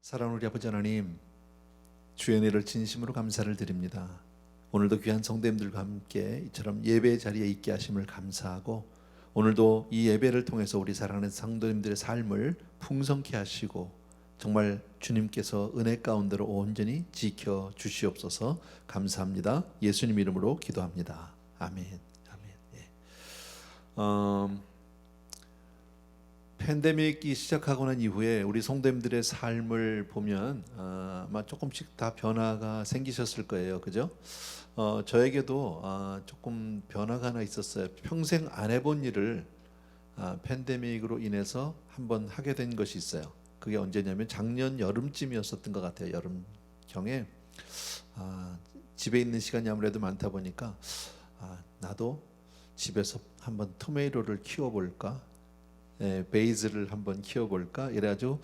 사랑하는 우리 아버지 하나님, 주의 은혜를 진심으로 감사를 드립니다. 오늘도 귀한 성도님들과 함께 이처럼 예배의 자리에 있게 하심을 감사하고, 오늘도 이 예배를 통해서 우리 사랑하는 성도님들의 삶을 풍성케 하시고 정말 주님께서 은혜 가운데로 온전히 지켜 주시옵소서. 감사합니다. 예수님 이름으로 기도합니다. 아멘. 아멘. 예. 팬데믹이 시작하고 난 이후에 우리 성도님들의 삶을 보면 아마 조금씩 다 변화가 생기셨을 거예요. 그죠? 저에게도 조금 변화가 하나 있었어요. 평생 안 해본 일을 팬데믹으로 인해서 한번 하게 된 것이 있어요. 그게 언제냐면 작년 여름쯤이었었던 것 같아요. 여름경에 집에 있는 시간이 아무래도 많다 보니까 나도 집에서 한번 토마토를 키워볼까? 베이즈를 한번 키워볼까 이래가지고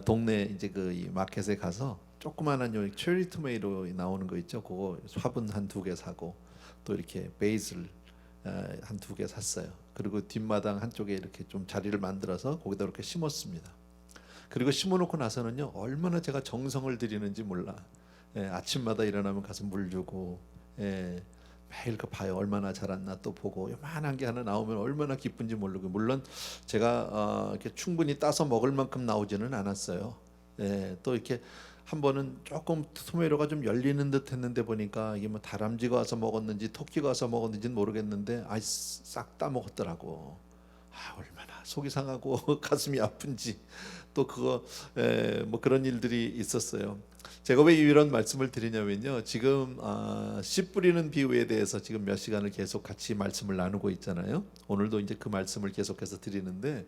동네 이제 이 마켓에 가서 조그만한 요 체리 토마토 나오는 거 있죠. 그거 화분 한 2개 사고 또 이렇게 베이즈를 한 2개 샀어요. 그리고 뒷마당 한쪽에 이렇게 좀 자리를 만들어서 거기다 이렇게 심었습니다. 그리고 심어놓고 나서는요, 얼마나 제가 정성을 들이는지 몰라. 아침마다 일어나면 가서 물 주고, 매일 그 봐요. 얼마나 자랐나 또 보고, 요만한 게 하나 나오면 얼마나 기쁜지 모르고. 물론 제가 이렇게 충분히 따서 먹을 만큼 나오지는 않았어요. 또 이렇게 한 번은 조금 토마토가 좀 열리는 듯 했는데 보니까 이게 뭐 다람쥐가 와서 먹었는지 토끼가 와서 먹었는지는 모르겠는데 싹 다 먹었더라고. 얼마나 속이 상하고 가슴이 아픈지. 또 그거 뭐 그런 일들이 있었어요. 제가 왜 이런 말씀을 드리냐면요, 지금 씨 뿌리는 비유에 대해서 지금 몇 시간을 계속 같이 말씀을 나누고 있잖아요. 오늘도 이제 그 말씀을 계속해서 드리는데,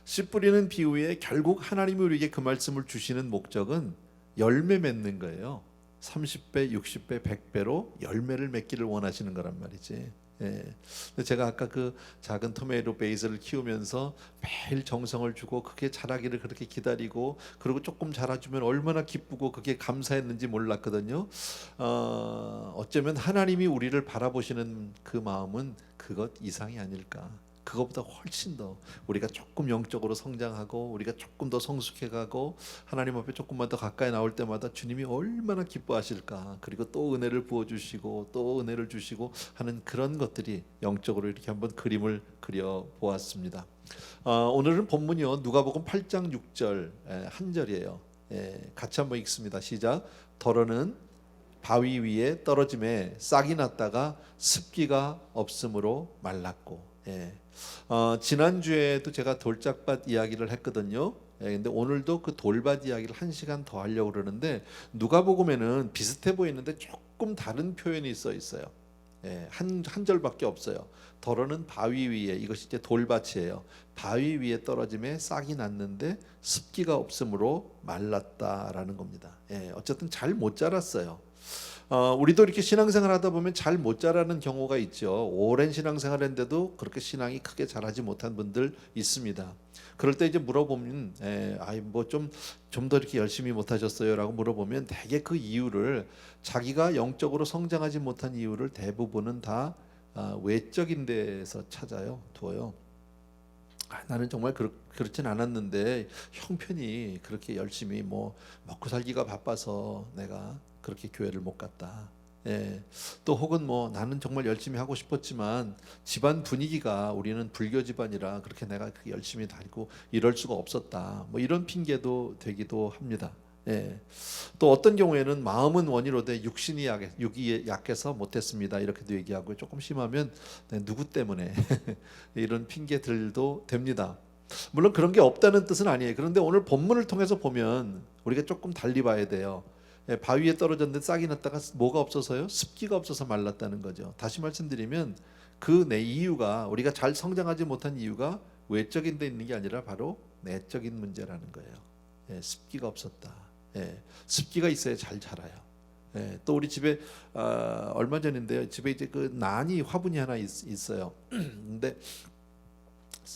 씨 뿌리는 비유에 결국 하나님이 우리에게 그 말씀을 주시는 목적은 열매 맺는 거예요. 30배, 60배, 100배로 열매를 맺기를 원하시는 거란 말이지. 근데 제가 아까 그 작은 토마토 베이스를 키우면서 매일 정성을 주고 그게 자라기를 그렇게 기다리고, 그리고 조금 자라주면 얼마나 기쁘고 그게 감사했는지 몰랐거든요. 어쩌면 하나님이 우리를 바라보시는 그 마음은 그것 이상이 아닐까. 그것보다 훨씬 더 우리가 조금 영적으로 성장하고 우리가 조금 더 성숙해가고 하나님 앞에 조금만 더 가까이 나올 때마다 주님이 얼마나 기뻐하실까. 그리고 또 은혜를 부어주시고 또 은혜를 주시고 하는 그런 것들이 영적으로 이렇게 한번 그림을 그려 보았습니다. 오늘은 본문이요, 누가복음 8장 6절 한 절이에요. 같이 한번 읽습니다. 시작. 더러는 바위 위에 떨어짐에 싹이 났다가 습기가 없으므로 말랐고. 지난주에도 제가 돌짝밭 이야기를 했거든요. 근데 오늘도 그 돌밭 이야기를 1시간 더 하려고 그러는데, 누가복음에는 비슷해 보이는데 조금 다른 표현이 써 있어요. 한 절밖에 없어요. 더러는 바위 위에, 이것이 이제 돌밭이에요. 바위 위에 떨어짐에 싹이 났는데 습기가 없으므로 말랐다라는 겁니다. 어쨌든 잘 못 자랐어요. 우리도 이렇게 신앙생활 하다 보면 잘 못 자라는 경우가 있죠. 오랜 신앙생활 했는데도 그렇게 신앙이 크게 자라지 못한 분들 있습니다. 그럴 때 이제 물어보면 뭐 좀 더 이렇게 열심히 못하셨어요라고 물어보면 대개 그 이유를, 자기가 영적으로 성장하지 못한 이유를 대부분은 다 외적인 데서 찾아요. 두어요. 나는 정말 그렇진 않았는데 형편이 그렇게 열심히 뭐 먹고 살기가 바빠서 내가 그렇게 교회를 못 갔다. 또 혹은 뭐 나는 정말 열심히 하고 싶었지만 집안 분위기가, 우리는 불교 집안이라 그렇게 내가 그렇게 열심히 다니고 이럴 수가 없었다. 뭐 이런 핑계도 되기도 합니다. 또 어떤 경우에는 마음은 원이로되 육이 약해서 못했습니다. 이렇게도 얘기하고, 조금 심하면 누구 때문에 이런 핑계들도 됩니다. 물론 그런 게 없다는 뜻은 아니에요. 그런데 오늘 본문을 통해서 보면 우리가 조금 달리 봐야 돼요. 바위에 떨어졌는데 싹이 났다가 뭐가 없어서요? 습기가 없어서 말랐다는 거죠. 다시 말씀드리면 그 내 이유가, 우리가 잘 성장하지 못한 이유가 외적인 데 있는 게 아니라 바로 내적인 문제라는 거예요. 습기가 없었다. 습기가 있어야 잘 자라요. 또 우리 집에 얼마 전인데요, 집에 이제 그 난이 화분이 하나 있어요. 근데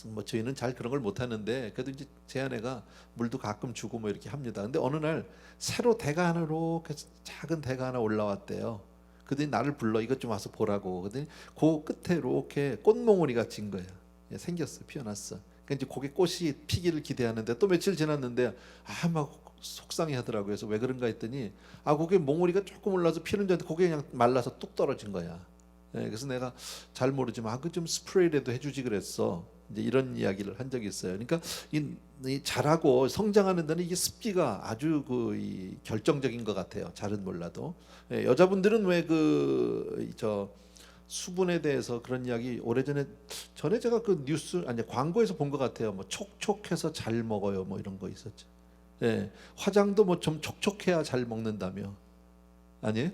뭐 저희는 잘 그런 걸 못 하는데, 그래도 이제 제 아내가 물도 가끔 주고 뭐 이렇게 합니다. 근데 어느 날 새로 대가 하나, 이렇게 작은 대가 하나 올라왔대요. 그랬더니 나를 불러, 이것 좀 와서 보라고. 그랬더니 그 끝에 이렇게 꽃몽우리가 진 거예요. 생겼어, 피어났어. 그러니까 이제 거기 꽃이 피기를 기대하는데, 또 며칠 지났는데 막 속상해 하더라고요. 그래서 왜 그런가 했더니 그게 몽우리가 조금 올라서 피는 줄 알았는데 그게 그냥 말라서 뚝 떨어진 거야. 그래서 내가 잘 모르지만 그 좀 스프레이라도 해주지 그랬어. 이제 이런 이야기를 한 적이 있어요. 그러니까 이 자라고 성장하는 데는 이게 습기가 아주 이 결정적인 것 같아요. 잘은 몰라도. 여자분들은 왜 저 수분에 대해서 그런 이야기 오래전에 제가 그 뉴스 아니 광고에서 본 것 같아요. 뭐 촉촉해서 잘 먹어요. 뭐 이런 거 있었죠. 화장도 뭐 좀 촉촉해야 잘 먹는다며. 아니에요?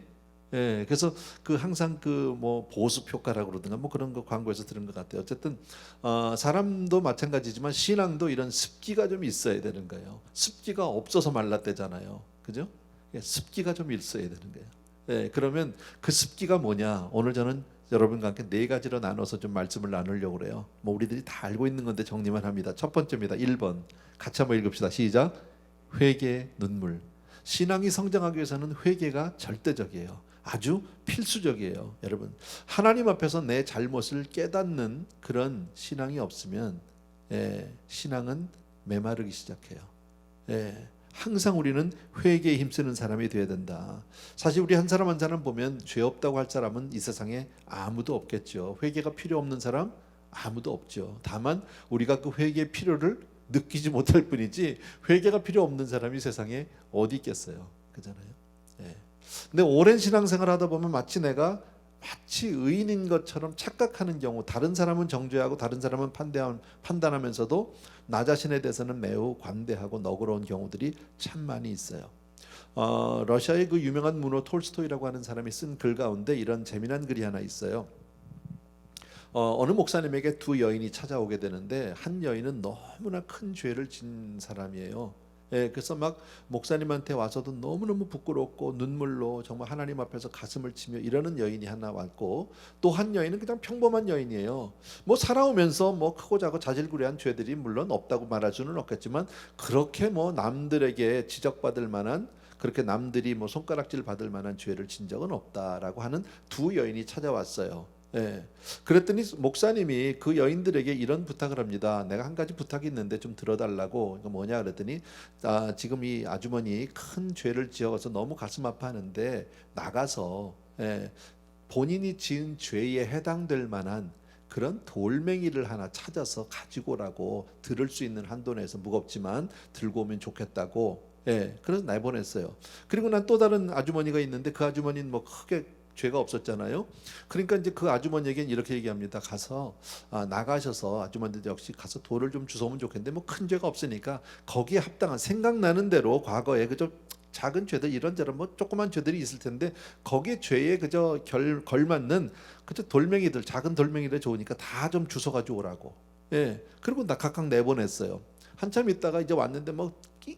그래서 항상 뭐 보습 효과라고 그러든가 뭐 그런 거 광고에서 들은 것 같아요. 어쨌든 사람도 마찬가지지만 신앙도 이런 습기가 좀 있어야 되는 거예요. 습기가 없어서 말랐대잖아요. 그죠? 습기가 좀 있어야 되는 거예요. 그러면 그 습기가 뭐냐? 오늘 저는 여러분과 함께 네 가지로 나눠서 좀 말씀을 나누려고 그래요. 뭐 우리들이 다 알고 있는 건데 정리만 합니다. 첫 번째입니다. 1번 같이 한번 읽읍시다. 시작. 회개, 눈물. 신앙이 성장하기 위해서는 회개가 절대적이에요. 아주 필수적이에요. 여러분, 하나님 앞에서 내 잘못을 깨닫는 그런 신앙이 없으면 신앙은 메마르기 시작해요. 항상 우리는 회개에 힘쓰는 사람이 되어야 된다. 사실 우리 한 사람 한 사람 보면 죄 없다고 할 사람은 이 세상에 아무도 없겠죠. 회개가 필요 없는 사람 아무도 없죠. 다만 우리가 그 회개의 필요를 느끼지 못할 뿐이지 회개가 필요 없는 사람이 세상에 어디 있겠어요. 그잖아요. 근데 오랜 신앙생활 하다 보면 마치 의인인 것처럼 착각하는 경우, 다른 사람은 정죄하고 다른 사람은 판단하면서도 나 자신에 대해서는 매우 관대하고 너그러운 경우들이 참 많이 있어요. 러시아의 그 유명한 문호 톨스토이라고 하는 사람이 쓴 글 가운데 이런 재미난 글이 하나 있어요. 어느 목사님에게 두 여인이 찾아오게 되는데 한 여인은 너무나 큰 죄를 진 사람이에요. 그래서 막 목사님한테 와서도 너무너무 부끄럽고 눈물로 정말 하나님 앞에서 가슴을 치며 이러는 여인이 하나 왔고, 또 한 여인은 그냥 평범한 여인이에요. 뭐 살아오면서 뭐 크고 작고 자질구레한 죄들이 물론 없다고 말할 수는 없겠지만 그렇게 뭐 남들에게 지적받을 만한, 그렇게 남들이 뭐 손가락질 받을 만한 죄를 진 적은 없다라고 하는 두 여인이 찾아왔어요. 그랬더니 목사님이 그 여인들에게 이런 부탁을 합니다. 내가 한 가지 부탁이 있는데 좀 들어달라고. 이거 뭐냐 그랬더니 지금 이 아주머니 큰 죄를 지어서 너무 가슴 아파하는데 나가서 본인이 지은 죄에 해당될 만한 그런 돌멩이를 하나 찾아서 가지고 오라고, 들을 수 있는 한도 내에서 무겁지만 들고 오면 좋겠다고. 그래서 내보냈어요. 그리고 난 또 다른 아주머니가 있는데 그 아주머니는 뭐 크게 죄가 없었잖아요. 그러니까 이제 그 아주머니에겐 이렇게 얘기합니다. 가서 나가셔서 아주머니들 역시 가서 돌을 좀 주워오면 좋겠는데 뭐 큰 죄가 없으니까 거기에 합당한, 생각나는 대로 과거에 그저 작은 죄들 이런저런 뭐 조그만 죄들이 있을 텐데 거기에 죄에 그저 걸맞는 그저 돌멩이들, 작은 돌멩이들 좋으니까 다 좀 주워 가지고 오라고. 그리고 나 각각 내보냈어요. 한참 있다가 이제 왔는데 뭐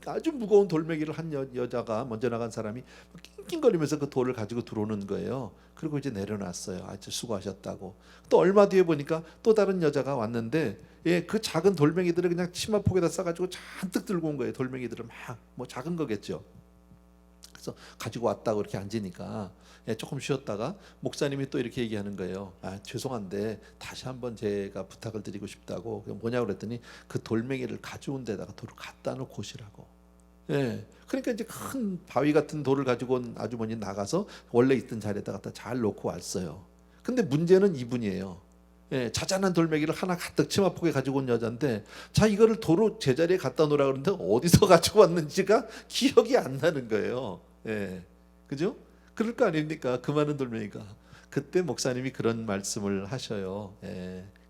아주 무거운 돌멩이를 한 여자가, 먼저 나간 사람이 낑낑거리면서 그 돌을 가지고 들어오는 거예요. 그리고 이제 내려놨어요. 아주 수고하셨다고. 또 얼마 뒤에 보니까 또 다른 여자가 왔는데 그 작은 돌멩이들을 그냥 치마폭에다 싸가지고 잔뜩 들고 온 거예요. 돌멩이들을 막 뭐 작은 거겠죠. 그래서 가지고 왔다고 이렇게 앉으니까 조금 쉬었다가 목사님이 또 이렇게 얘기하는 거예요. 죄송한데 다시 한번 제가 부탁을 드리고 싶다고. 뭐냐고 그랬더니 그 돌멩이를 가져온 데다가 돌을 갖다 놓고 오시라고. 그러니까 이제 큰 바위 같은 돌을 가지고 온 아주머니 나가서 원래 있던 자리에다 갖다 잘 놓고 왔어요. 근데 문제는 이분이에요. 자잘한 돌멩이를 하나 가득 치마폭에 가지고 온 여자인데, 자 이거를 도로 제자리에 갖다 놓으라 그러는데 어디서 가지고 왔는지가 기억이 안 나는 거예요. 그죠? 그럴 거 아닙니까? 그 많은 돌멩이가. 그때 목사님이 그런 말씀을 하셔요.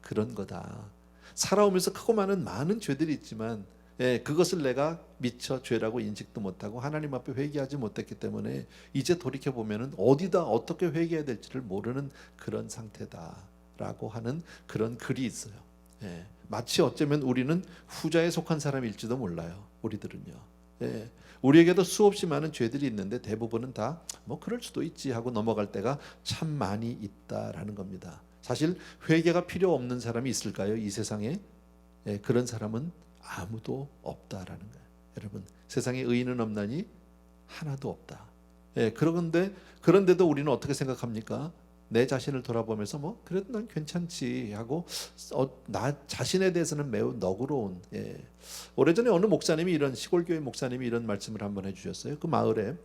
그런 거다. 살아오면서 크고 많은 죄들이 있지만 그것을 내가 미처 죄라고 인식도 못하고 하나님 앞에 회개하지 못했기 때문에 이제 돌이켜 보면은 어디다 어떻게 회개해야 될지를 모르는 그런 상태다라고 하는 그런 글이 있어요. 마치 어쩌면 우리는 후자에 속한 사람일지도 몰라요. 우리들은요. 우리에게도 수없이 많은 죄들이 있는데 대부분은 다 뭐 그럴 수도 있지 하고 넘어갈 때가 참 많이 있다라는 겁니다. 사실 회개가 필요 없는 사람이 있을까요? 이 세상에? 그런 사람은 아무도 없다라는 거예요. 여러분, 세상에 의인은 없나니 하나도 없다. 그런데도 우리는 어떻게 생각합니까? 내 자신을 돌아보면서 뭐 그래도 난 괜찮지 하고 나 자신에 대해서는 매우 너그러운. 오래전에 어느 목사님이 이런 시골교회 목사님이 이런 말씀을 한번 해주셨어요. 그 마을에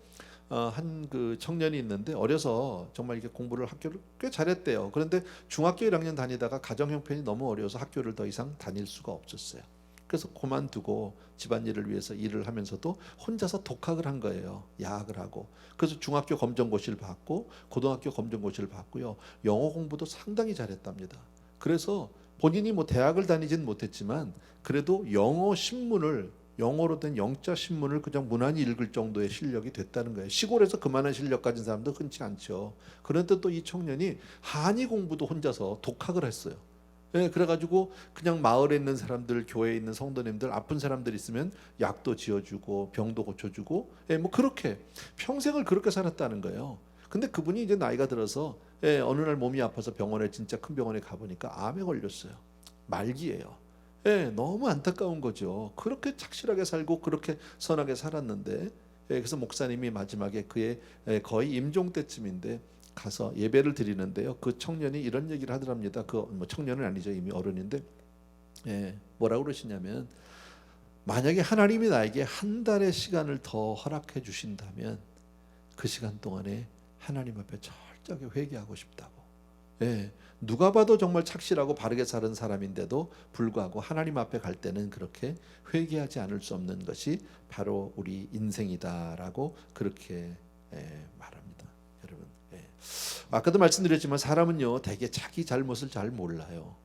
한 그 청년이 있는데 어려서 정말 이렇게 공부를 학교를 꽤 잘했대요. 그런데 중학교 1학년 다니다가 가정 형편이 너무 어려워서 학교를 더 이상 다닐 수가 없었어요. 그래서 그만두고 집안일을 위해서 일을 하면서도 혼자서 독학을 한 거예요. 야학을 하고. 그래서 중학교 검정고시를 받고 고등학교 검정고시를 받고요. 영어 공부도 상당히 잘했답니다. 그래서 본인이 뭐 대학을 다니진 못했지만 그래도 영어 신문을 영어로 된 영자 신문을 그냥 무난히 읽을 정도의 실력이 됐다는 거예요. 시골에서 그만한 실력 가진 사람도 흔치 않죠. 그런데 또 이 청년이 한의 공부도 혼자서 독학을 했어요. 그래가지고 그냥 마을에 있는 사람들, 교회에 있는 성도님들 아픈 사람들 있으면 약도 지어주고 병도 고쳐주고, 뭐 그렇게 평생을 그렇게 살았다는 거예요. 근데 그분이 이제 나이가 들어서 어느 날 몸이 아파서 병원에 진짜 큰 병원에 가보니까 암에 걸렸어요. 말기예요. 너무 안타까운 거죠. 그렇게 착실하게 살고 그렇게 선하게 살았는데, 그래서 목사님이 마지막에 그의 거의 임종 때쯤인데 가서 예배를 드리는데요. 그 청년이 이런 얘기를 하더랍니다. 그 뭐 청년은 아니죠, 이미 어른인데, 뭐라고 그러시냐면 만약에 하나님이 나에게 한 달의 시간을 더 허락해 주신다면 그 시간 동안에 하나님 앞에 철저하게 회개하고 싶다고. 누가 봐도 정말 착실하고 바르게 사는 사람인데도 불구하고 하나님 앞에 갈 때는 그렇게 회개하지 않을 수 없는 것이 바로 우리 인생이다라고 그렇게 말합니다. 여러분, 아까도 말씀드렸지만 사람은요 대개 자기 잘못을 잘 몰라요.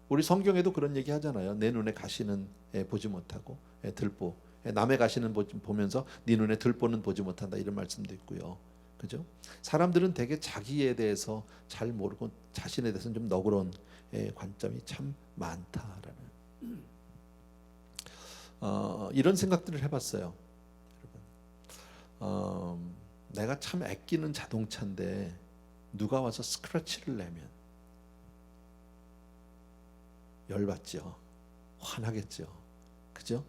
우리 성경에도 그런 얘기 하잖아요. 내 눈에 가시는 보지 못하고 들보, 남의 가시는 보면서 네 눈에 들보는 보지 못한다, 이런 말씀도 있고요. 그죠? 사람들은 되게 자기에 대해서 잘 모르고 자신에 대해서는 좀 너그러운 관점이 참 많다라는 이런 생각들을 해봤어요. 여러분, 내가 참 아끼는 자동차인데 누가 와서 스크래치를 내면 열받죠. 화나겠죠. 그죠?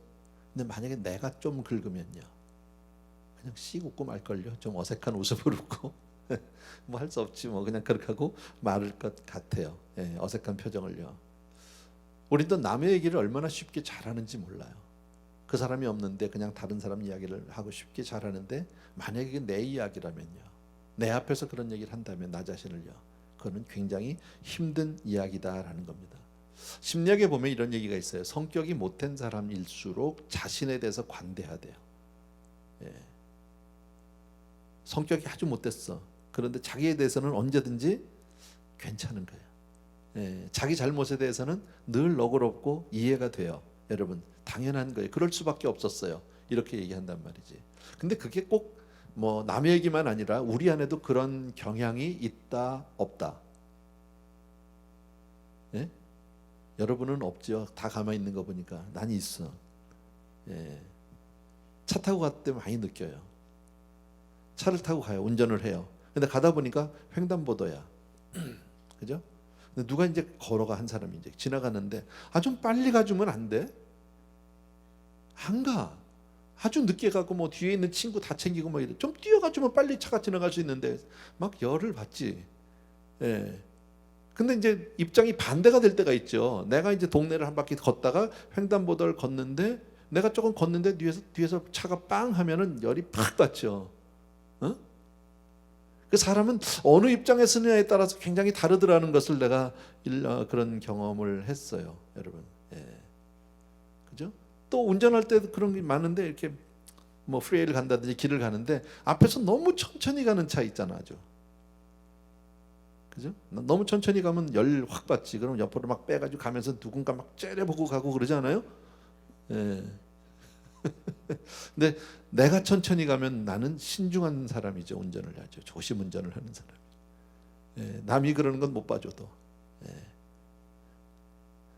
근데 만약에 내가 좀 긁으면요, 그냥 씩 웃고 말걸요. 좀 어색한 웃음을 웃고 뭐 할 수 없지 뭐, 그냥 그렇게 하고 말을 것 같아요. 어색한 표정을요. 우리도 남의 얘기를 얼마나 쉽게 잘하는지 몰라요. 그 사람이 없는데 그냥 다른 사람 이야기를 하고 쉽게 잘하는데, 만약에 내 이야기라면요, 내 앞에서 그런 얘기를 한다면 나 자신을요, 그거는 굉장히 힘든 이야기다라는 겁니다. 심리학에 보면 이런 얘기가 있어요. 성격이 못된 사람일수록 자신에 대해서 관대하대요. 성격이 아주 못됐어. 그런데 자기에 대해서는 언제든지 괜찮은 거예요. 자기 잘못에 대해서는 늘 너그럽고 이해가 돼요. 여러분, 당연한 거예요. 그럴 수밖에 없었어요. 이렇게 얘기한단 말이지. 근데 그게 꼭 뭐 남의 얘기만 아니라 우리 안에도 그런 경향이 있다 없다. 여러분은 없죠. 다 가만히 있는 거 보니까. 난 있어. 차 타고 갈 때 많이 느껴요. 차를 타고 가요. 운전을 해요. 근데 가다 보니까 횡단보도야. 그죠? 근데 누가 이제 걸어가, 한 사람이 이제 지나가는데 좀 빨리 가주면 안 돼? 안 가. 아주 늦게 가고 뭐 뒤에 있는 친구 다 챙기고 뭐 이래. 좀 뛰어가주면 빨리 차가 지나갈 수 있는데 막 열을 받지. 근데 이제 입장이 반대가 될 때가 있죠. 내가 이제 동네를 한 바퀴 걷다가 횡단보도를 걷는데, 내가 조금 걷는데 뒤에서 차가 빵 하면은 열이 팍 받죠. 그 사람은 어느 입장에 서느냐에 따라서 굉장히 다르더라는 것을 내가 그런 경험을 했어요, 여러분. 그죠? 또 운전할 때도 그런 게 많은데, 이렇게 뭐 프리웨이를 간다든지 길을 가는데 앞에서 너무 천천히 가는 차 있잖아, 아주. 그죠? 너무 천천히 가면 열 확 받지. 그럼 옆으로 막 빼가지고 가면서 누군가 막 째려보고 가고 그러지 않아요? 근데 내가 천천히 가면 나는 신중한 사람이죠. 운전을 하죠. 조심 운전을 하는 사람. 남이 그러는 건 못 봐줘도.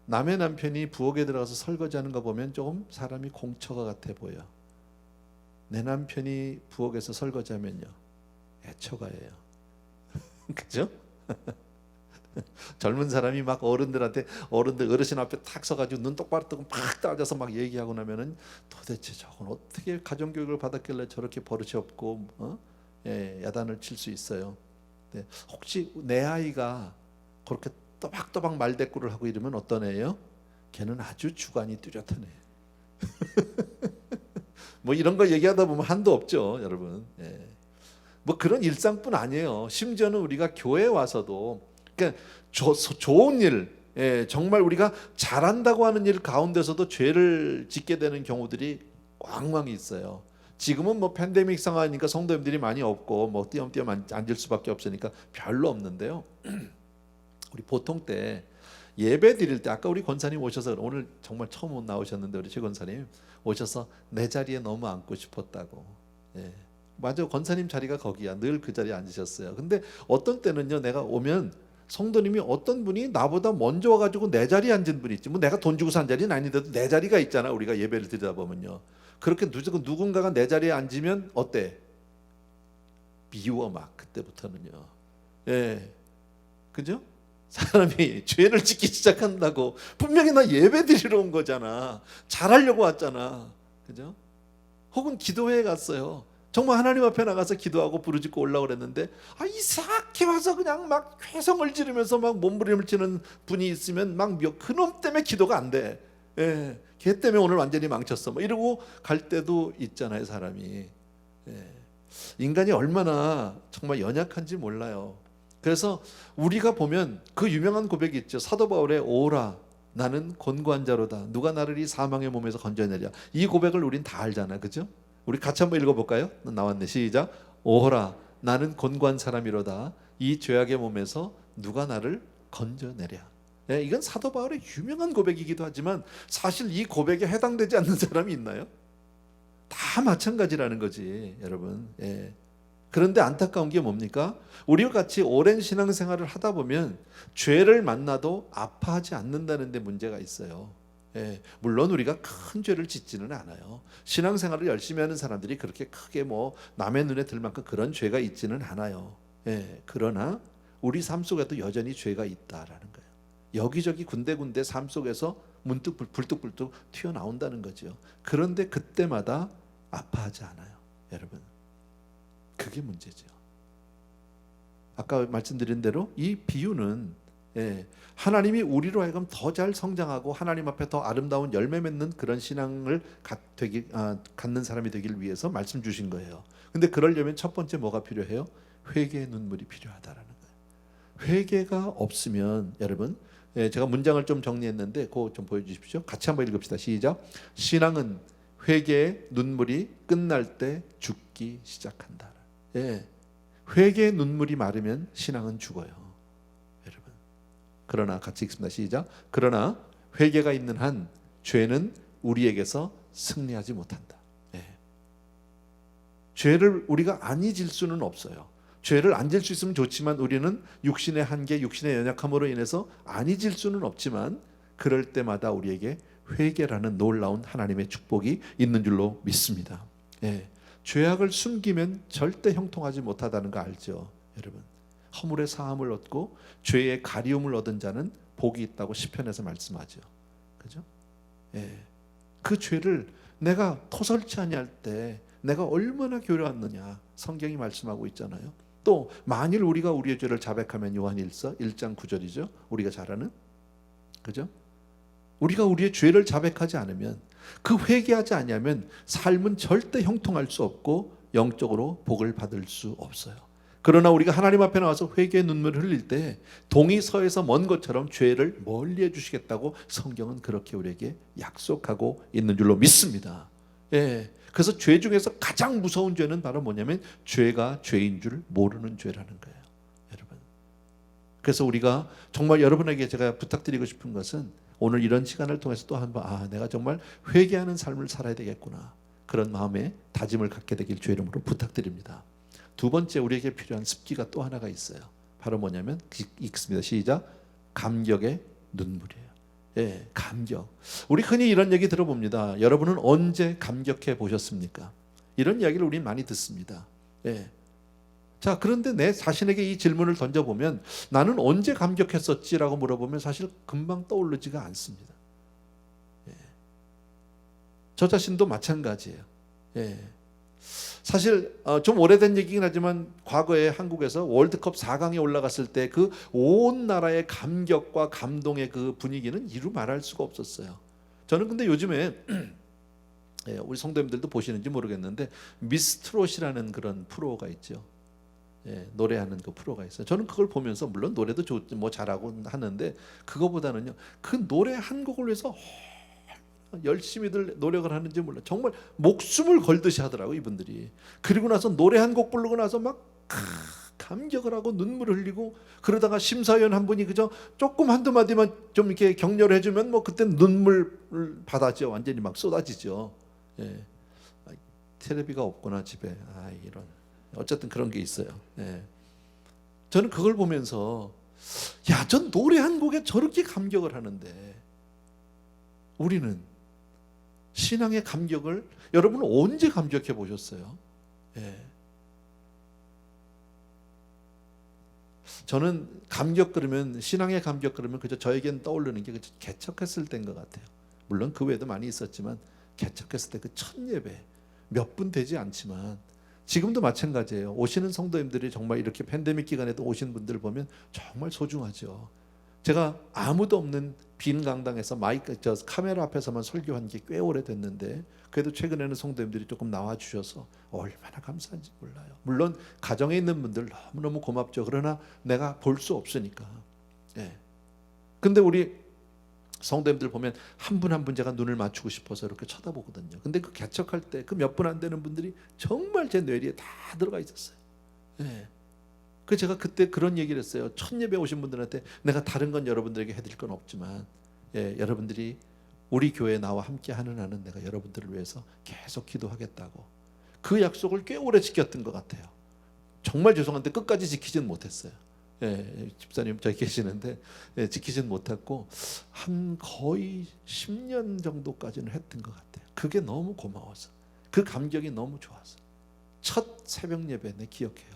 남의 남편이 부엌에 들어가서 설거지하는 거 보면 조금 사람이 공처가 같아 보여. 내 남편이 부엌에서 설거지하면요, 애처가예요. 그죠? 젊은 사람이 막 어른들 어르신 앞에 탁 서가지고 눈 똑바로 뜨고 막 따져서 막 얘기하고 나면은 도대체 저건 어떻게 가정교육을 받았길래 저렇게 버릇이 없고 야단을 칠 수 있어요. 네. 혹시 내 아이가 그렇게 또박또박 말대꾸를 하고 이러면 어떤 애예요? 걔는 아주 주관이 뚜렷한 애. 뭐 이런 거 얘기하다 보면 한도 없죠, 여러분. 예. 뭐 그런 일상뿐 아니에요. 심지어는 우리가 교회 와서도 그러니까 좋은 일, 예, 정말 우리가 잘한다고 하는 일 가운데서도 죄를 짓게 되는 경우들이 꽝꽝 있어요. 지금은 뭐 팬데믹 상황이니까 성도님들이 많이 없고 뭐 띄엄띄엄 앉을 수밖에 없으니까 별로 없는데요. 우리 보통 때 예배 드릴 때 아까 우리 권사님 오셔서 오늘 정말 처음 나오셨는데 우리 최 권사님 오셔서 내 자리에 너무 앉고 싶었다고. 예. 맞아, 권사님 자리가 거기야. 늘 그 자리에 앉으셨어요. 근데 어떤 때는요, 내가 오면 성도님이 어떤 분이 나보다 먼저 와가지고 내 자리에 앉은 분이 있지. 뭐 내가 돈 주고 산 자리는 아닌데도 내 자리가 있잖아. 우리가 예배를 드리다 보면요. 그렇게 누군가가 내 자리에 앉으면 어때? 미워 막 그때부터는요. 예, 그죠? 사람이 죄를 짓기 시작한다고. 분명히 나 예배 드리러 온 거잖아. 잘하려고 왔잖아. 그죠? 혹은 기도회에 갔어요. 정말 하나님 앞에 나가서 기도하고 부르짖고 올라오고 그랬는데 이상하게 와서 그냥 막 회성을 지르면서 막 몸부림을 치는 분이 있으면 막 그놈 때문에 기도가 안 돼. 예, 걔 때문에 오늘 완전히 망쳤어. 뭐 이러고 갈 때도 있잖아요, 사람이. 예, 인간이 얼마나 정말 연약한지 몰라요. 그래서 우리가 보면 그 유명한 고백이 있죠. 사도 바울의 오라 나는 곤고한 자로다. 누가 나를 이 사망의 몸에서 건져내랴. 이 고백을 우린 다 알잖아, 그죠? 우리 같이 한번 읽어볼까요? 나왔네. 시작. 오호라 나는 곤고한 사람이로다. 이 죄악의 몸에서 누가 나를 건져내랴. 예, 이건 사도 바울의 유명한 고백이기도 하지만 사실 이 고백에 해당되지 않는 사람이 있나요? 다 마찬가지라는 거지, 여러분. 예. 그런데 안타까운 게 뭡니까? 우리와 같이 오랜 신앙생활을 하다 보면 죄를 만나도 아파하지 않는다는 데 문제가 있어요. 예, 물론 우리가 큰 죄를 짓지는 않아요. 신앙생활을 열심히 하는 사람들이 그렇게 크게 뭐 남의 눈에 들 만큼 그런 죄가 있지는 않아요. 예, 그러나 우리 삶 속에도 여전히 죄가 있다라는 거예요. 여기저기 군데군데 삶 속에서 문득 불뚝불뚝 튀어나온다는 거죠. 그런데 그때마다 아파하지 않아요, 여러분. 그게 문제죠. 아까 말씀드린 대로 이 비유는 하나님이 우리로 하여금 더 잘 성장하고 하나님 앞에 더 아름다운 열매 맺는 그런 신앙을 갖는 사람이 되길 위해서 말씀 주신 거예요. 근데 그러려면 첫 번째 뭐가 필요해요? 회개의 눈물이 필요하다라는 거예요. 회개가 없으면 여러분, 제가 문장을 좀 정리했는데 그거 좀 보여주십시오. 같이 한번 읽읍시다. 시작. 신앙은 회개의 눈물이 끝날 때 죽기 시작한다. 예, 회개의 눈물이 마르면 신앙은 죽어요, 여러분. 그러나 같이 읽습니다. 시작. 그러나 회개가 있는 한 죄는 우리에게서 승리하지 못한다. 예. 죄를 우리가 안 잊을 수는 없어요. 죄를 안 질 수 있으면 좋지만 우리는 육신의 한계, 육신의 연약함으로 인해서 안 잊을 수는 없지만 그럴 때마다 우리에게 회개라는 놀라운 하나님의 축복이 있는 줄로 믿습니다. 예. 죄악을 숨기면 절대 형통하지 못하다는 거 알죠, 여러분? 허물의 사함을 얻고 죄의 가리움을 얻은 자는 복이 있다고 시편에서 말씀하죠, 그죠? 예. 그 죄를 내가 토설치 아니할 때 내가 얼마나 괴로웠느냐 성경이 말씀하고 있잖아요. 또 만일 우리가 우리의 죄를 자백하면 요한일서 1장 9절이죠. 우리가 잘 아는, 그죠? 우리가 우리의 죄를 자백하지 않으면, 그 회개하지 않으면 삶은 절대 형통할 수 없고 영적으로 복을 받을 수 없어요. 그러나 우리가 하나님 앞에 나와서 회개의 눈물을 흘릴 때 동이 서에서 먼 것처럼 죄를 멀리 해주시겠다고 성경은 그렇게 우리에게 약속하고 있는 줄로 믿습니다. 예. 그래서 죄 중에서 가장 무서운 죄는 바로 뭐냐면 죄가 죄인 줄 모르는 죄라는 거예요, 여러분. 그래서 우리가 정말 여러분에게 제가 부탁드리고 싶은 것은 오늘 이런 시간을 통해서 또 한번 내가 정말 회개하는 삶을 살아야 되겠구나, 그런 마음에 다짐을 갖게 되길 주의 이름으로 부탁드립니다. 두 번째 우리에게 필요한 습기가 또 하나가 있어요. 바로 뭐냐면 읽습니다. 시작. 감격의 눈물이에요. 예, 감격. 우리 흔히 이런 얘기 들어봅니다. 여러분은 언제 감격해 보셨습니까? 이런 이야기를 우리는 많이 듣습니다. 예. 자, 그런데 내 자신에게 이 질문을 던져보면 나는 언제 감격했었지라고 물어보면 사실 금방 떠오르지가 않습니다. 예. 저 자신도 마찬가지예요. 예. 사실 좀 오래된 얘기긴 하지만 과거에 한국에서 월드컵 4강에 올라갔을 때 그 온 나라의 감격과 감동의 그 분위기는 이루 말할 수가 없었어요. 저는 근데 요즘에 우리 성도님들도 보시는지 모르겠는데 미스트롯이라는 그런 프로가 있죠. 노래하는 그 프로가 있어요. 저는 그걸 보면서 물론 노래도 뭐 잘하고 하는데 그거보다는요 그 노래 한 곡을 위해서 열심히들 노력을 하는지 몰라. 정말 목숨을 걸듯이 하더라고 이분들이. 그리고 나서 노래 한 곡 부르고 나서 막 감격을 하고 눈물을 흘리고 그러다가 심사위원 한 분이 그저 조금 한두 마디만 좀 이렇게 격려를 해주면 뭐 그때 눈물 바다죠. 완전히 막 쏟아지죠. 예. 텔레비가 없구나 집에. 이런. 어쨌든 그런 게 있어요. 저는 그걸 보면서 야, 전 노래 한 곡에 저렇게 감격을 하는데 우리는 신앙의 감격을 여러분은 언제 감격해 보셨어요? 저는 감격 그러면 신앙의 감격 그러면 그저 저에겐 떠오르는 게 개척했을 때인 것 같아요. 물론 그 외에도 많이 있었지만 개척했을 때 그 첫 예배 몇 분 되지 않지만 지금도 마찬가지예요. 오시는 성도님들이 정말 이렇게 팬데믹 기간에도 오신 분들 보면 정말 소중하죠. 제가 아무도 없는 빈 강당에서 카메라 앞에서만 설교한 게 꽤 오래됐는데 그래도 최근에는 성도님들이 조금 나와 주셔서 얼마나 감사한지 몰라요. 물론 가정에 있는 분들 너무너무 고맙죠. 그러나 내가 볼 수 없으니까. 근데 우리 성도님들 보면 한 분 한 분 제가 눈을 맞추고 싶어서 이렇게 쳐다보거든요. 근데 그 개척할 때 그 몇 분 안 되는 분들이 정말 제 뇌리에 다 들어가 있었어요. 그 제가 그때 그런 얘기를 했어요. 첫 예배 오신 분들한테 내가 다른 건 여러분들에게 해드릴 건 없지만 여러분들이 우리 교회에 나와 함께 하는 한은 내가 여러분들을 위해서 계속 기도하겠다고. 그 약속을 꽤 오래 지켰던 것 같아요. 정말 죄송한데 끝까지 지키지는 못했어요. 집사님 저기 계시는데 지키지는 못했고 한 거의 10년 정도까지는 했던 것 같아요. 그게 너무 고마워서 그 감격이 너무 좋아서 첫 새벽 예배 내 기억해요.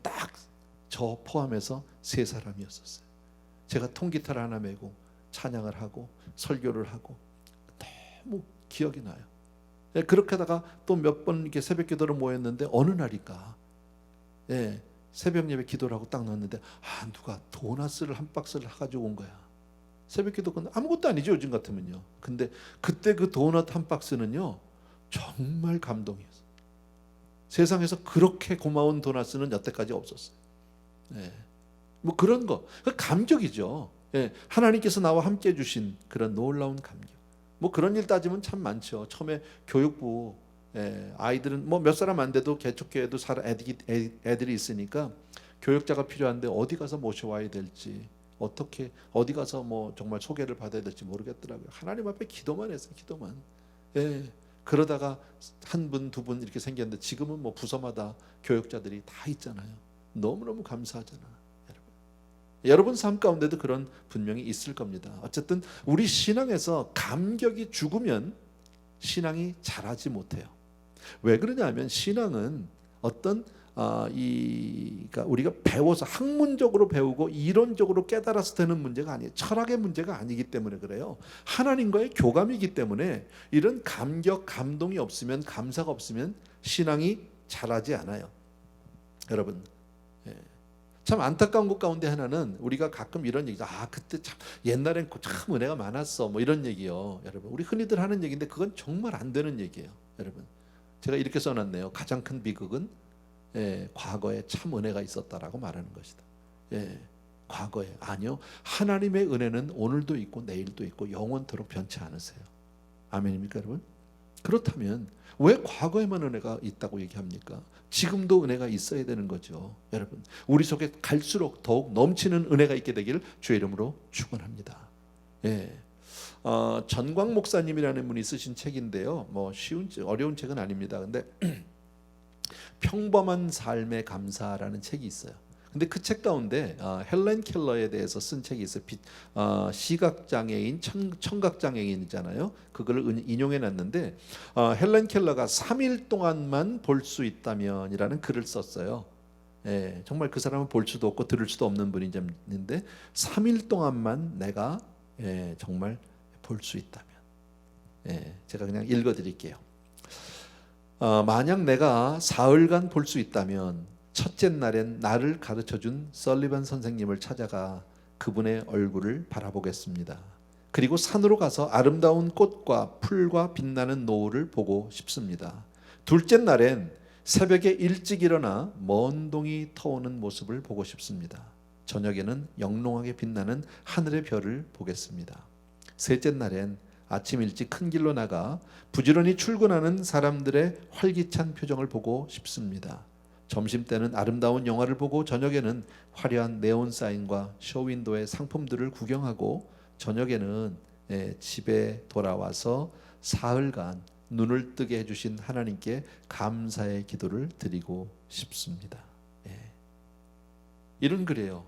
딱 저 포함해서 3사람이었었어요. 제가 통기타를 하나 메고 찬양을 하고 설교를 하고 너무 기억이 나요. 그렇게 하다가 또 몇 번 이렇게 새벽 기도를 모였는데 어느 날인가 새벽 예배 기도를 하고 딱 나왔는데 누가 도넛을 한 박스를 가지고 온 거야. 새벽 기도 끝나 아무것도 아니죠 요즘 같으면요. 근데 그때 그 도넛 한 박스는요 정말 감동이었어요. 세상에서 그렇게 고마운 도넛은 여태까지 없었어요. 뭐 그런 거 감격이죠. 하나님께서 나와 함께 해주신 그런 놀라운 감격. 뭐 그런 일 따지면 참 많죠. 처음에 교육부 아이들은 뭐 몇 사람 안 돼도 개척교회도 애들이 있으니까 교육자가 필요한데 어디 가서 모셔와야 될지 어떻게 어디 가서 뭐 정말 소개를 받아야 될지 모르겠더라고요. 하나님 앞에 기도만 했어요. 기도만. 그러다가 한 분, 두 분 이렇게 생겼는데 지금은 뭐 부서마다 교육자들이 다 있잖아요. 너무너무 감사하잖아. 여러분 삶 가운데도 그런 분명히 있을 겁니다. 어쨌든 우리 신앙에서 감격이 죽으면 신앙이 자라지 못해요. 왜 그러냐면 신앙은 어떤 그러니까 우리가 배워서 학문적으로 배우고 이론적으로 깨달아서 되는 문제가 아니에요. 철학의 문제가 아니기 때문에 그래요. 하나님과의 교감이기 때문에 이런 감격, 감동이 없으면 감사가 없으면 신앙이 자라지 않아요. 여러분 참 안타까운 것 가운데 하나는 우리가 가끔 이런 얘기죠. 그때 참 옛날엔 참 은혜가 많았어 뭐 이런 얘기요. 여러분 우리 흔히들 하는 얘기인데 그건 정말 안 되는 얘기예요. 여러분 제가 이렇게 써놨네요. 가장 큰 비극은 과거에 참 은혜가 있었다라고 말하는 것이다. 과거에 아니요. 하나님의 은혜는 오늘도 있고 내일도 있고 영원토록 변치 않으세요. 아멘입니까 여러분? 그렇다면 왜 과거에만 은혜가 있다고 얘기합니까? 지금도 은혜가 있어야 되는 거죠. 여러분 우리 속에 갈수록 더욱 넘치는 은혜가 있게 되기를 주의 이름으로 축원합니다. 전광 목사님이라는 분이 쓰신 책인데요. 뭐 쉬운 어려운 책은 아닙니다. 근데 평범한 삶의 감사라는 책이 있어요. 근데 그 책 가운데 헬렌 켈러에 대해서 쓴 책이 있어요. 시각장애인, 청각장애인이잖아요. 그걸 인용해 놨는데 헬렌 켈러가 3일 동안만 볼 수 있다면이라는 글을 썼어요. 정말 그 사람은 볼 수도 없고 들을 수도 없는 분인데 3일 동안만 내가 정말 볼 수 있다면 제가 그냥 읽어드릴게요. 만약 내가 사흘간 볼 수 있다면 첫째 날엔 나를 가르쳐준 설리반 선생님을 찾아가 그분의 얼굴을 바라보겠습니다. 그리고 산으로 가서 아름다운 꽃과 풀과 빛나는 노을을 보고 싶습니다. 둘째 날엔 새벽에 일찍 일어나 먼 동이 터오는 모습을 보고 싶습니다. 저녁에는 영롱하게 빛나는 하늘의 별을 보겠습니다. 셋째 날엔 아침 일찍 큰 길로 나가 부지런히 출근하는 사람들의 활기찬 표정을 보고 싶습니다. 점심때는 아름다운 영화를 보고 저녁에는 화려한 네온 사인과 쇼윈도의 상품들을 구경하고 저녁에는 집에 돌아와서 사흘간 눈을 뜨게 해주신 하나님께 감사의 기도를 드리고 싶습니다. 이런 글이에요.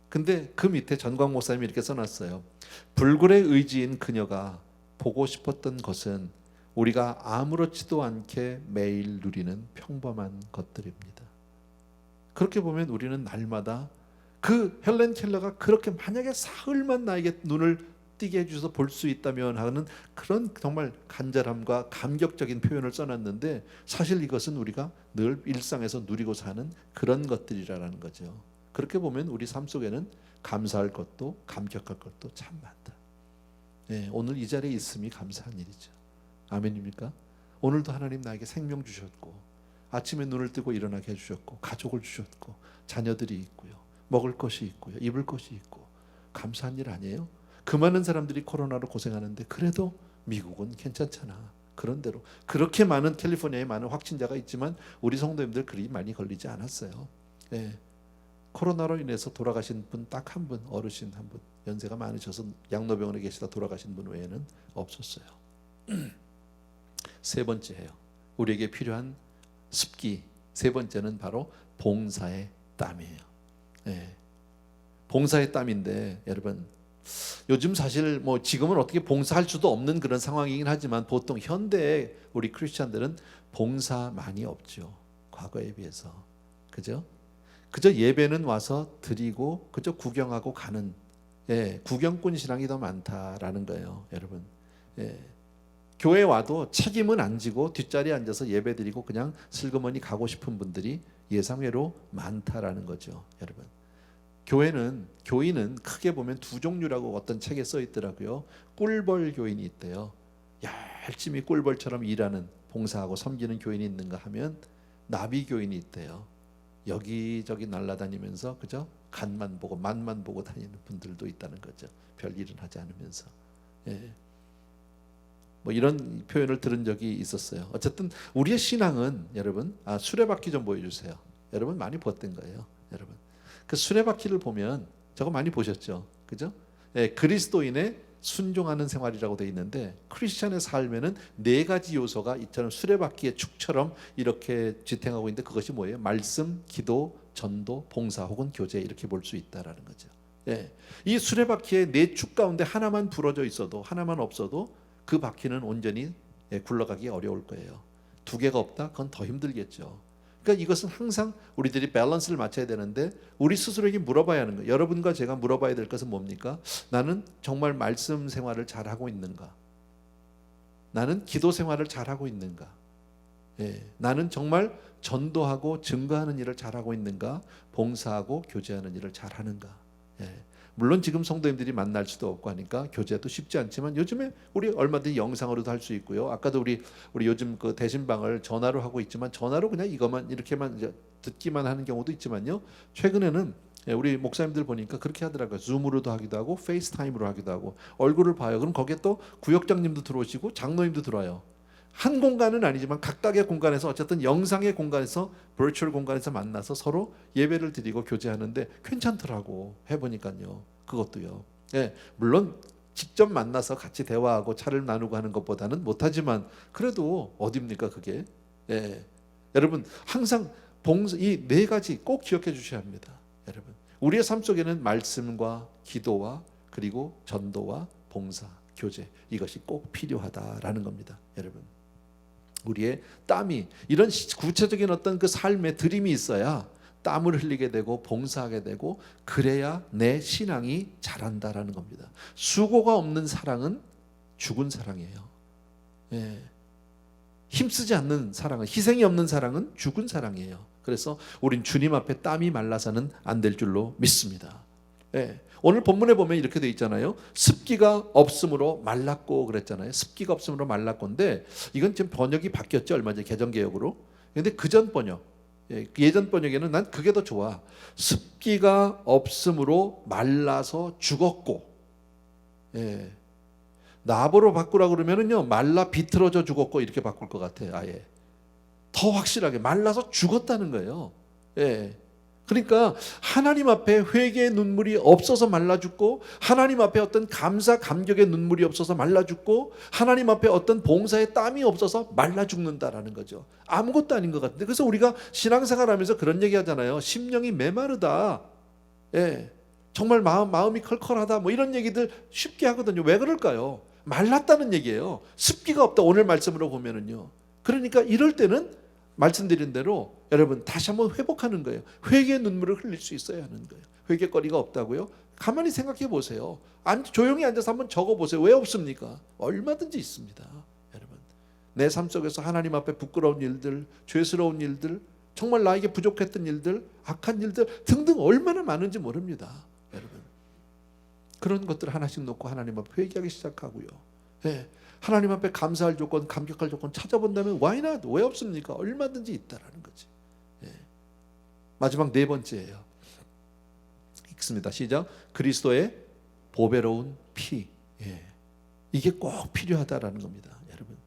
근데 그 밑에 전광 목사님이 이렇게 써놨어요. 불굴의 의지인 그녀가 보고 싶었던 것은 우리가 아무렇지도 않게 매일 누리는 평범한 것들입니다. 그렇게 보면 우리는 날마다 그 헬렌 켈러가 그렇게 만약에 사흘만 나에게 눈을 띄게 해주셔서 볼 수 있다면 하는 그런 정말 간절함과 감격적인 표현을 써놨는데 사실 이것은 우리가 늘 일상에서 누리고 사는 그런 것들이라는 거죠. 그렇게 보면 우리 삶 속에는 감사할 것도 감격할 것도 참 많다. 오늘 이 자리에 있음이 감사한 일이죠. 아멘입니까? 오늘도 하나님 나에게 생명 주셨고 아침에 눈을 뜨고 일어나게 해주셨고 가족을 주셨고 자녀들이 있고요. 먹을 것이 있고요. 입을 것이 있고 감사한 일 아니에요? 그 많은 사람들이 코로나로 고생하는데 그래도 미국은 괜찮잖아. 그런대로 그렇게 많은 캘리포니아에 많은 확진자가 있지만 우리 성도님들 그리 많이 걸리지 않았어요. 코로나로 인해서 돌아가신 분 딱 한 분, 어르신 한 분, 연세가 많으셔서 양로병원에 계시다 돌아가신 분 외에는 없었어요. 세 번째예요. 우리에게 필요한 습기. 세 번째는 바로 봉사의 땀이에요. 봉사의 땀인데 여러분 요즘 사실 뭐 지금은 어떻게 봉사할 수도 없는 그런 상황이긴 하지만 보통 현대의 우리 크리스찬들은 봉사 많이 없죠. 과거에 비해서. 그죠? 그저 예배는 와서 드리고 그저 구경하고 가는 구경꾼 신앙이 더 많다라는 거예요. 여러분. 교회 와도 책임은 안 지고 뒷자리에 앉아서 예배 드리고 그냥 슬그머니 가고 싶은 분들이 예상외로 많다라는 거죠. 여러분. 교인은 크게 보면 두 종류라고 어떤 책에 써 있더라고요. 꿀벌 교인이 있대요. 열심히 꿀벌처럼 일하는 봉사하고 섬기는 교인이 있는가 하면 나비 교인이 있대요. 여기저기 날아다니면서 그저 간만 보고 맛만 보고 다니는 분들도 있다는 거죠. 별일은 하지 않으면서. 뭐 이런 표현을 들은 적이 있었어요. 어쨌든 우리의 신앙은 여러분 수레바퀴 좀 보여주세요. 여러분 많이 봤던 거예요. 여러분 그 수레바퀴를 보면 저거 많이 보셨죠, 그죠? 그리스도인의 순종하는 생활이라고 되어 있는데 크리스천의 삶에는 네 가지 요소가 이처럼 수레바퀴의 축처럼 이렇게 지탱하고 있는데 그것이 뭐예요? 말씀, 기도, 전도, 봉사 혹은 교제 이렇게 볼 수 있다라는 거죠. 이 수레바퀴의 네 축 가운데 하나만 부러져 있어도 하나만 없어도 그 바퀴는 온전히 굴러가기 어려울 거예요. 두 개가 없다? 그건 더 힘들겠죠. 그러니까 이것은 항상 우리들이 밸런스를 맞춰야 되는데 우리 스스로에게 물어봐야 하는 거예요. 여러분과 제가 물어봐야 될 것은 뭡니까? 나는 정말 말씀 생활을 잘하고 있는가? 나는 기도 생활을 잘하고 있는가? 나는 정말 전도하고 증거하는 일을 잘하고 있는가? 봉사하고 교제하는 일을 잘하는가? 물론 지금 성도님들이 만날 수도 없고 하니까 교제도 쉽지 않지만 요즘에 우리 얼마든지 영상으로도 할 수 있고요. 아까도 우리 요즘 그 대신방을 전화로 하고 있지만 전화로 그냥 이것만 이렇게만 이제 듣기만 하는 경우도 있지만요. 최근에는 우리 목사님들 보니까 그렇게 하더라고요. 줌으로도 하기도 하고 페이스타임으로 하기도 하고 얼굴을 봐요. 그럼 거기에 또 구역장님도 들어오시고 장로님도 들어와요. 한 공간은 아니지만 각각의 공간에서 어쨌든 영상의 공간에서 버추얼 공간에서 만나서 서로 예배를 드리고 교제하는데 괜찮더라고. 해보니까요. 그것도요. 물론 직접 만나서 같이 대화하고 차를 나누고 하는 것보다는 못하지만 그래도 어딥니까 그게. 여러분 항상 이 네 가지 꼭 기억해 주셔야 합니다. 여러분 우리의 삶 속에는 말씀과 기도와 그리고 전도와 봉사, 교제 이것이 꼭 필요하다라는 겁니다. 여러분 우리의 땀이 이런 구체적인 어떤 그 삶의 드림이 있어야 땀을 흘리게 되고 봉사하게 되고 그래야 내 신앙이 자란다라는 겁니다. 수고가 없는 사랑은 죽은 사랑이에요. 힘쓰지 않는 사랑은, 희생이 없는 사랑은 죽은 사랑이에요. 그래서 우린 주님 앞에 땀이 말라서는 안 될 줄로 믿습니다. 예. 오늘 본문에 보면 이렇게 돼 있잖아요. 습기가 없으므로 말랐고 그랬잖아요. 습기가 없으므로 말랐고인데 이건 지금 번역이 바뀌었죠. 얼마 전에 개정개혁으로. 그런데 그전 번역, 예전 번역에는 난 그게 더 좋아. 습기가 없으므로 말라서 죽었고, 예. 나보로 바꾸라 그러면은요, 말라 비틀어져 죽었고 이렇게 바꿀 것 같아요. 아예 더 확실하게 말라서 죽었다는 거예요. 예. 그러니까 하나님 앞에 회개의 눈물이 없어서 말라 죽고, 하나님 앞에 어떤 감사 감격의 눈물이 없어서 말라 죽고, 하나님 앞에 어떤 봉사의 땀이 없어서 말라 죽는다라는 거죠. 아무것도 아닌 것 같은데, 그래서 우리가 신앙생활하면서 그런 얘기하잖아요. 심령이 메마르다. 예. 정말 마음이 컬컬하다. 뭐 이런 얘기들 쉽게 하거든요. 왜 그럴까요? 말랐다는 얘기예요. 습기가 없다. 오늘 말씀으로 보면은요. 그러니까 이럴 때는 말씀드린 대로 여러분 다시 한번 회복하는 거예요. 회개의 눈물을 흘릴 수 있어야 하는 거예요. 회개거리가 없다고요? 가만히 생각해 보세요. 조용히 앉아서 한번 적어 보세요. 왜 없습니까? 얼마든지 있습니다. 여러분, 내 삶 속에서 하나님 앞에 부끄러운 일들, 죄스러운 일들, 정말 나에게 부족했던 일들, 악한 일들 등등 얼마나 많은지 모릅니다. 여러분, 그런 것들 하나씩 놓고 하나님 앞에 회개하기 시작하고요. 네. 하나님 앞에 감사할 조건, 감격할 조건 찾아본다면 why not? 왜 없습니까? 얼마든지 있다라는 거지. 예. 마지막 네 번째예요. 읽습니다. 시작. 그리스도의 보배로운 피. 예. 이게 꼭 필요하다라는 겁니다. 여러분,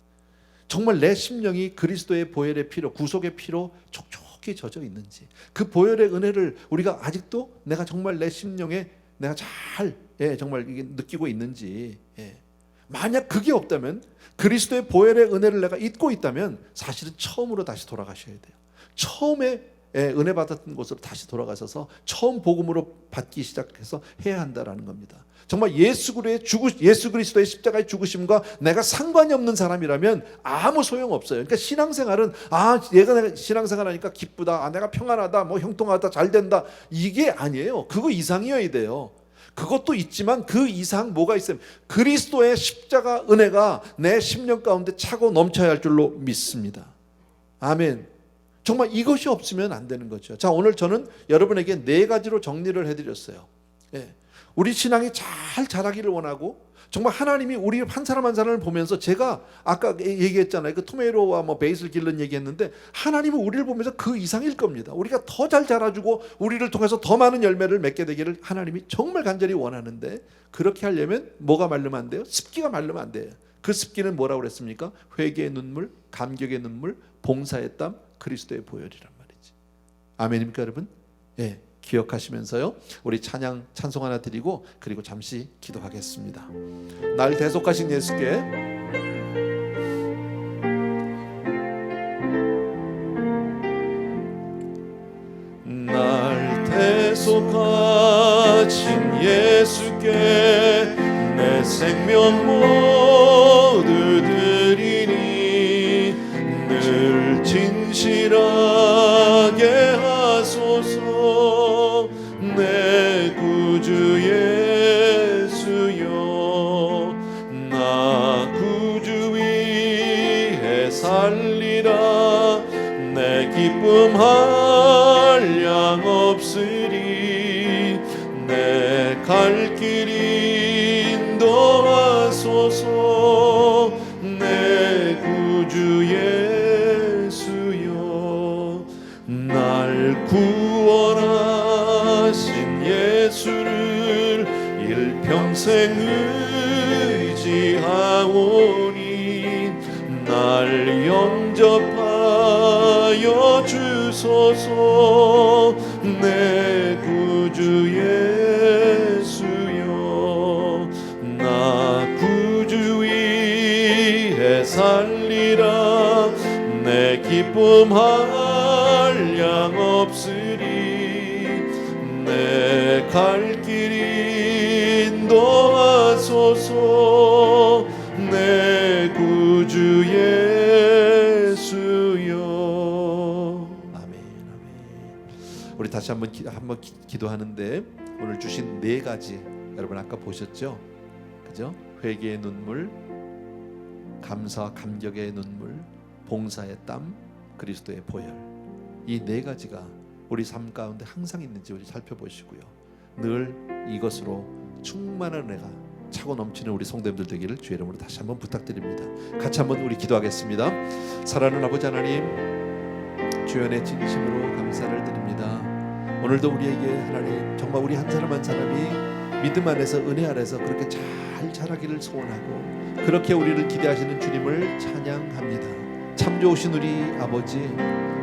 정말 내 심령이 그리스도의 보혈의 피로, 구속의 피로 촉촉히 젖어 있는지, 그 보혈의 은혜를 우리가 아직도 내가 정말 내 심령에 내가 잘 정말 이게 느끼고 있는지. 만약 그게 없다면, 그리스도의 보혈의 은혜를 내가 잊고 있다면 사실은 처음으로 다시 돌아가셔야 돼요. 처음에 은혜 받았던 곳으로 다시 돌아가셔서 처음 복음으로 받기 시작해서 해야 한다라는 겁니다. 정말 예수 그리스도의 십자가의 죽으심과 내가 상관이 없는 사람이라면 아무 소용없어요. 그러니까 신앙생활은 내가 신앙생활 하니까 기쁘다, 내가 평안하다, 뭐 형통하다, 잘 된다, 이게 아니에요. 그거 이상이어야 돼요. 그것도 있지만 그 이상 뭐가 있어요? 그리스도의 십자가 은혜가 내 심령 가운데 차고 넘쳐야 할 줄로 믿습니다. 아멘. 정말 이것이 없으면 안 되는 거죠. 자, 오늘 저는 여러분에게 네 가지로 정리를 해드렸어요. 우리 신앙이 잘 자라기를 원하고, 정말 하나님이 우리 한 사람 한 사람을 보면서, 제가 아까 얘기했잖아요. 그 토메로와 뭐 베이슬 길른 얘기했는데, 하나님은 우리를 보면서 그 이상일 겁니다. 우리가 더 잘 자라주고 우리를 통해서 더 많은 열매를 맺게 되기를 하나님이 정말 간절히 원하는데, 그렇게 하려면 뭐가 마르면 안 돼요? 습기가 마르면 안 돼요. 그 습기는 뭐라고 그랬습니까? 회개의 눈물, 감격의 눈물, 봉사의 땀, 그리스도의 보혈이란 말이지. 아멘입니까 여러분? 예. 기억하시면서요, 우리 찬송 하나 드리고 그리고 잠시 기도하겠습니다. 날 대속하신 예수께 날 대속하신 예수께 내 생명 모두 드리니 늘 진실하게 하소서. 내 구주 예수여, 나 구주 위에 살리라. 내 기쁨 한량 없으리. 내 갈 길 인도하소서. 내 구주 예수여, 날 구원하신 예수를 일평생 의지하오니 날 영접하여 주소서. 내 구주 예수여, 나 구주 위에 살리라. 내 기쁨 한량 없으리. 내 갈 길 인도하소서. 내 구주 예수여. 아멘. 우리 다시 한번 기도하는데, 오늘 주신 네 가지 여러분 아까 보셨죠? 그죠? 회개의 눈물, 감사와 감격의 눈물, 봉사의 땀, 그리스도의 보혈, 이 네 가지가 우리 삶 가운데 항상 있는지 우리 살펴보시고요. 늘 이것으로 충만한 은혜가 차고 넘치는 우리 성도님들 되기를 주의 이름으로 다시 한번 부탁드립니다. 같이 한번 우리 기도하겠습니다. 사랑하는 아버지 하나님, 주연의 진심으로 감사를 드립니다. 오늘도 우리에게 하나님 정말 우리 한 사람 한 사람이 믿음 안에서 은혜 안에서 그렇게 잘 자라기를 소원하고 그렇게 우리를 기대하시는 주님을 찬양합니다. 참 좋으신 우리 아버지,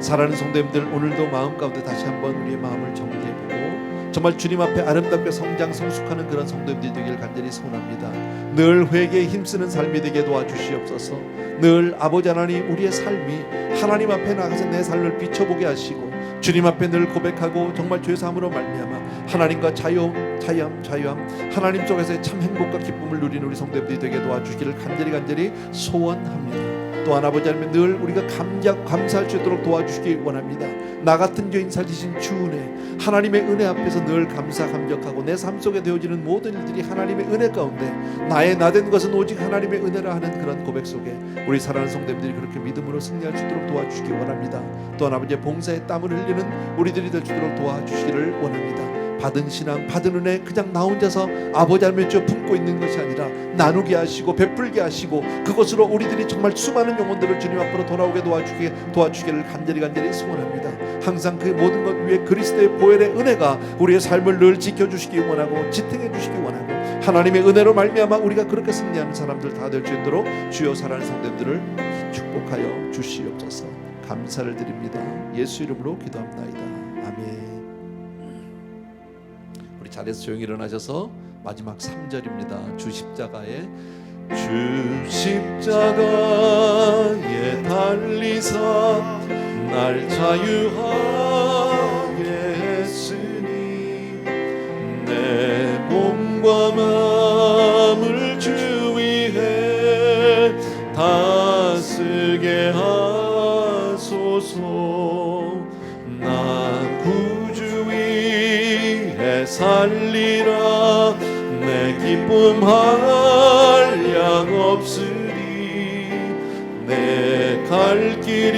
사랑하는 성도님들, 오늘도 마음 가운데 다시 한번 우리의 마음을 정리해보고 정말 주님 앞에 아름답게 성장 성숙하는 그런 성도님들이 되기를 간절히 소원합니다. 늘 회개에 힘쓰는 삶이 되게 도와주시옵소서. 늘 아버지 하나님, 우리의 삶이 하나님 앞에 나가서 내 삶을 비춰보게 하시고 주님 앞에 늘 고백하고 정말 죄사함으로 말미암아 하나님과 자유함 하나님 쪽에서의 참 행복과 기쁨을 누리는 우리 성도님들이 되게 도와주시기를 간절히 소원합니다. 또한 아버지 하나님, 늘 우리가 감사할 수 있도록 도와주시기 원합니다. 나 같은 죄인 살리신 주 은혜, 하나님의 은혜 앞에서 늘 감사 감격하고 내 삶 속에 되어지는 모든 일들이 하나님의 은혜 가운데 나의 나된 것은 오직 하나님의 은혜라 하는 그런 고백 속에 우리 사랑하는 성도님들이 그렇게 믿음으로 승리할 수 있도록 도와주시기 원합니다. 또한 아버지의 봉사의 땀을 흘리는 우리들이 될 수 있도록 도와주시기를 원합니다. 받은 신앙, 받은 은혜 그냥 나 혼자서 아버지 하나님의 주 품고 있는 것이 아니라 나누게 하시고 베풀게 하시고 그것으로 우리들이 정말 수많은 영혼들을 주님 앞으로 돌아오게 도와주기를 간절히 소원합니다. 항상 그 모든 것 위에 그리스도의 보혈의 은혜가 우리의 삶을 늘 지켜주시기 원하고 지탱해 주시기 원하고 하나님의 은혜로 말미암아 우리가 그렇게 승리하는 사람들 다 될 수 있도록 주여 사랑하는 성도님들을 축복하여 주시옵소서. 감사를 드립니다. 예수 이름으로 기도합나이다. 아멘. 우리 자리에서 조용히 일어나셔서 마지막 3절입니다. 주 십자가에 달리사 날 자유하게 했으니 내 몸과 마음을 주 위해 다스게 하소서. 나 구주 위해 살리라 내 기쁨 한량 없으리 내 갈 길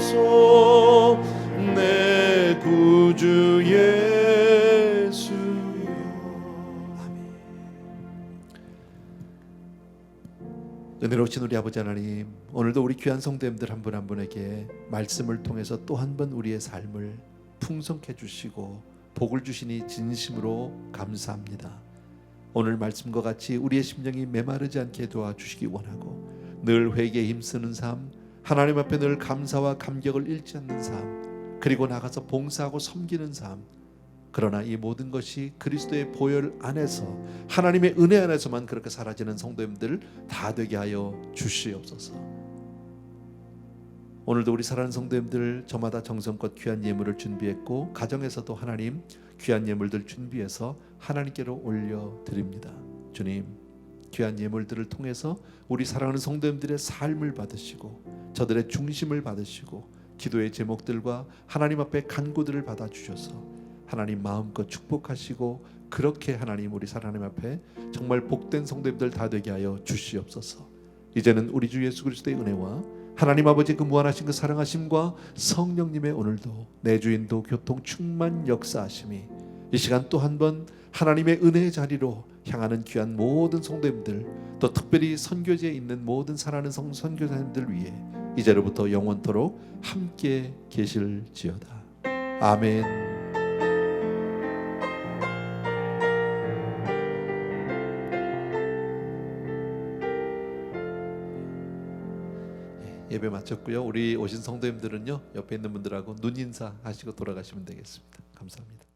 인도하소서. 내 구주 예수여. 아멘. 은혜로우신 우리 아버지 하나님, 오늘도 우리 귀한 성도님들 한 분 한 분에게 말씀을 통해서 또 한 번 우리의 삶을 풍성케 주시고 복을 주시니 진심으로 감사합니다. 오늘 말씀과 같이 우리의 심령이 메마르지 않게 도와주시기 원하고 늘 회개에 힘쓰는 삶, 하나님 앞에 늘 감사와 감격을 잃지 않는 삶, 그리고 나가서 봉사하고 섬기는 삶, 그러나 이 모든 것이 그리스도의 보혈 안에서 하나님의 은혜 안에서만 그렇게 사라지는 성도님들 다 되게 하여 주시옵소서. 오늘도 우리 사랑하는 성도님들 저마다 정성껏 귀한 예물을 준비했고 가정에서도 하나님 귀한 예물들 준비해서 하나님께로 올려드립니다. 주님, 귀한 예물들을 통해서 우리 사랑하는 성도님들의 삶을 받으시고 저들의 중심을 받으시고 기도의 제목들과 하나님 앞에 간구들을 받아주셔서 하나님 마음껏 축복하시고 그렇게 하나님 우리 하나님 앞에 정말 복된 성도님들 다 되게 하여 주시옵소서. 이제는 우리 주 예수 그리스도의 은혜와 하나님 아버지 그 무한하신 그 사랑하심과 성령님의 오늘도 내 주인도 교통 충만 역사하심이 이 시간 또 한 번 하나님의 은혜의 자리로 향하는 귀한 모든 성도님들, 또 특별히 선교지에 있는 모든 사랑하는 선교사님들 위해 이제로부터 영원토록 함께 계실지어다. 아멘. 예배 마쳤고요. 우리 오신 성도님들은요 옆에 있는 분들하고 눈인사 하시고 돌아가시면 되겠습니다. 감사합니다.